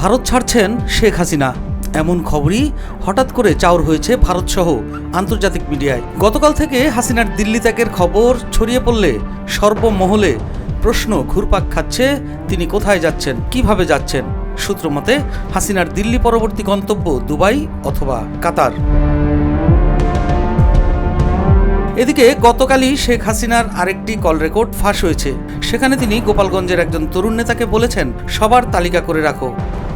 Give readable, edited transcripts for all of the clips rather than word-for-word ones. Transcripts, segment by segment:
ভারত ছাড়ছেন শেখ হাসিনা, এমন খবরই হঠাৎ করে চাউর হয়েছে ভারতসহ আন্তর্জাতিক মিডিয়ায়। গতকাল থেকে হাসিনার দিল্লি ত্যাগের খবর ছড়িয়ে পড়লে সর্বমহলে প্রশ্ন ঘুরপাক খাচ্ছে, তিনি কোথায় যাচ্ছেন, কিভাবে যাচ্ছেন। সূত্র মতে হাসিনার দিল্লি পরবর্তী গন্তব্য দুবাই অথবা কাতার। এদিকে গতকালই শেখ হাসিনার আরেকটি কল রেকর্ড ফাঁস হয়েছে। সেখানে তিনি গোপালগঞ্জের একজন তরুণ নেতাকে বলেছেন, সবার তালিকা করে রাখো,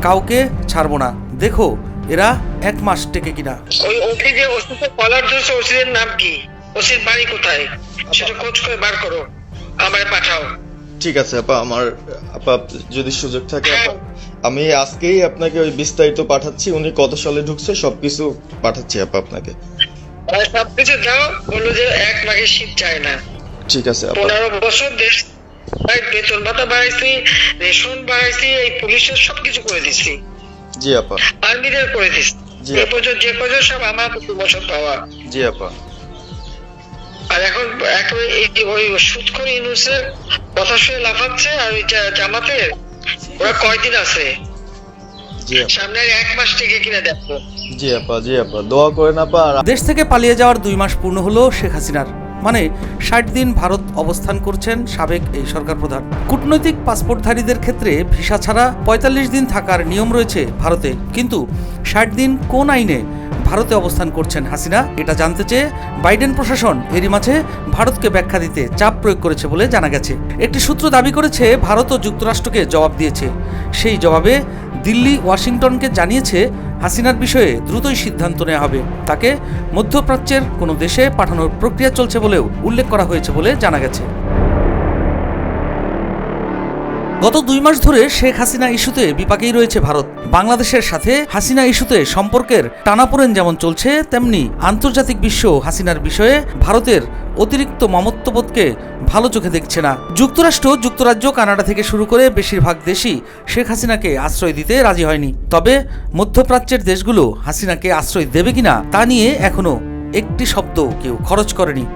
কাউকে ছাড়বো না, দেখো এরা 1 মাস টেকে কিনা। ওই ওসি যে ওসিকে কলার ধরছে, ওসির নাম কি, ওসির বাড়ি কোথায় সেটা খোঁজ করে বার করো, আমায় পাঠাও। ঠিক আছে আপা, আপা যদি সুযোগ থাকে আমি আজকেই আপনাকে ওই বিস্তারিত পাঠাচ্ছি। উনি কত সালে ঢুকছে সবকিছু পাঠাচ্ছি আপা আপনাকে। সবকিছু দাও, বললো যে 1 মাসের শীত চায় না। ঠিক আছে আপা। 15 বছর দেশ বেতন ভাতা বাড়াইছি, রেশন বাড়াইছি, এই পুলিশের সবকিছু করে দিচ্ছি। জি আপা। আর্মিদের করে দিচ্ছি। যে পর্যন্ত সব আমার বছর পাওয়া। জি আপা। আর এখন ওই সুদখোর ইউনূসের কথা শুনে লাফাচ্ছে। আর ওই জামাতের ওরা কয়দিন আছে, সামনে 1 মাস থেকে কিনা দেখো। জি আপা, জি আপা, দোয়া করেন আপা। দেশ থেকে পালিয়ে যাওয়ার 2 মাস পূর্ণ হলো শেখ হাসিনার, মানে 60 দিন ভারত অবস্থান করছেন সাবেক এই সরকার প্রধান। কূটনৈতিক পাসপোর্টধারীদের ক্ষেত্রে ভিসা ছাড়া 45 দিন থাকার নিয়ম রয়েছে ভারতে, কিন্তু 60 দিন কোন আইনে ভারতে অবস্থান করছেন হাসিনা, এটা জানতে চেয়ে বাইডেন প্রশাসন এরই মাঝে ভারতকে ব্যাখ্যা দিতে চাপ প্রয়োগ করেছে বলে জানা গেছে। একটি সূত্র দাবি করেছে ভারত ও যুক্তরাষ্ট্রকে জবাব দিয়েছে। সেই জবাবে দিল্লি ওয়াশিংটনকে জানিয়েছে হাসিনার বিষয়ে দ্রুতই সিদ্ধান্ত নেওয়া হবে, তাকে মধ্যপ্রাচ্যের কোনো দেশে পাঠানোর প্রক্রিয়া চলছে বলেও উল্লেখ করা হয়েছে বলে জানা গেছে। গত 2 মাস ধরে শেখ হাসিনা ইস্যুতে বিপাকেই রয়েছে ভারত। বাংলাদেশের সাথে হাসিনা ইস্যুতে সম্পর্কের টানাপোড়েন যেমন চলছে, তেমনি আন্তর্জাতিক বিশ্ব হাসিনার বিষয়ে ভারতের অতিরিক্ত মমত্ববোধকে ভালো চোখে দেখছে না। যুক্তরাষ্ট্র, যুক্তরাজ্য, কানাডা থেকে শুরু করে বেশিরভাগ দেশই শেখ হাসিনাকে আশ্রয় দিতে রাজি হয়নি। তবে মধ্যপ্রাচ্যের দেশগুলো হাসিনাকে আশ্রয় দেবে কিনা তা নিয়ে এখনো একটি শব্দ কেউ খরচ করেনি।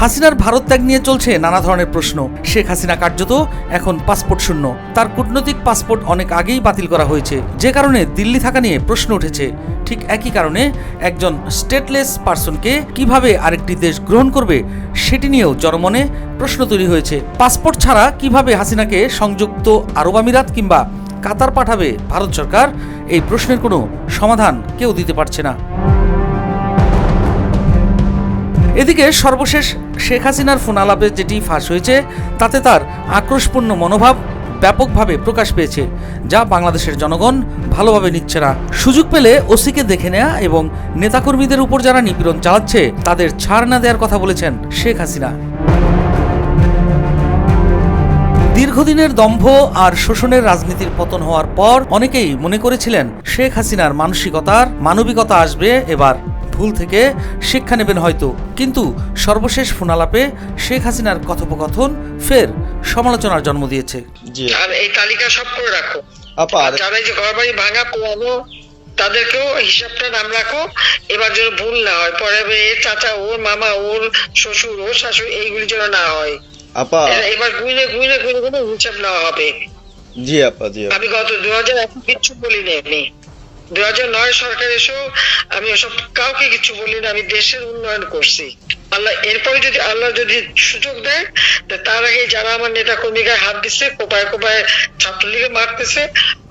হাসিনার ভারত ত্যাগ নিয়ে চলছে নানা ধরনের প্রশ্ন। শেখ হাসিনা কার্যত এখন পাসপোর্ট শূন্য, তার কূটনৈতিক পাসপোর্ট অনেক আগেই বাতিল করা হয়েছে, যে কারণে দিল্লি থাকা নিয়ে প্রশ্ন উঠেছে। ঠিক একই কারণে একজন স্টেটলেস পার্সনকে কিভাবে আরেকটি দেশ গ্রহণ করবে সেটি নিয়েও জনমনে প্রশ্ন তৈরি হয়েছে। পাসপোর্ট ছাড়া কিভাবে হাসিনাকে সংযুক্ত আরব আমিরাত কিংবা কাতার পাঠাবে ভারত সরকার, এই প্রশ্নের কোনো সমাধান কেউ দিতে পারছে না। এদিকে সর্বশেষ শেখ হাসিনার ফোন আলাপে যেটি ফাঁস হয়েছে, তাতে তার আক্রোশপূর্ণ মনোভাব ব্যাপকভাবে প্রকাশ পেয়েছে, যা বাংলাদেশের জনগণ ভালোভাবে নিচ্ছে না। সুযোগ পেলে ওসিকে দেখে নেয়া এবং নেতাকর্মীদের উপর যারা নিপীড়ন চালাচ্ছে তাদের ছাড় না দেওয়ার কথা বলেছেন শেখ হাসিনা। দীর্ঘদিনের দম্ভ আর শোষণের রাজনীতির পতন হওয়ার পর অনেকেই মনে করেছিলেন শেখ হাসিনার মানবিকতা আসবে, এবার ভুল থেকে শিক্ষা নেবেন হয়তো। কিন্তু সর্বশেষ ফোনালাপে শেখ হাসিনার কথোপকথন ফের সমালোচনার জন্ম দিয়েছে। আর এই তালিকা সব করে রাখো আপা, যারা এই যে ঘরবাড়ি ভাঙা পোড়ানো তাদেরকেও হিসাবটা নাম রাখো, এবার যেন ভুল না হয়। পরে এর চাচা, ওর মামা, ওর শ্বশুর, ওর শাশুড়ি, এইগুলি যেন না হয়। আপা এবার গুইনে হিসাব নেওয়া হবে। জি আপা, জি। আমি গত 2001 কিচ্ছু বলিনি, আমি 2009 সরকার এসেও আমি ওসব কাউকে কিছু বলিনি। আমি দেশের উন্নয়ন করছি। এরপরে যদি আল্লাহ যদি সুযোগ দেয়, তার আগে যারা আমার নেতা কর্মীকে হাত দিচ্ছে, কোপায় ছাত্রলীগে মারতেছে,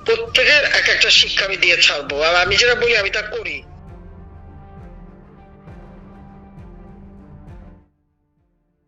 প্রত্যেকের এক একটা শিক্ষা আমি দিয়ে ছাড়বো। আর আমি যেটা বলি আমি তা করি।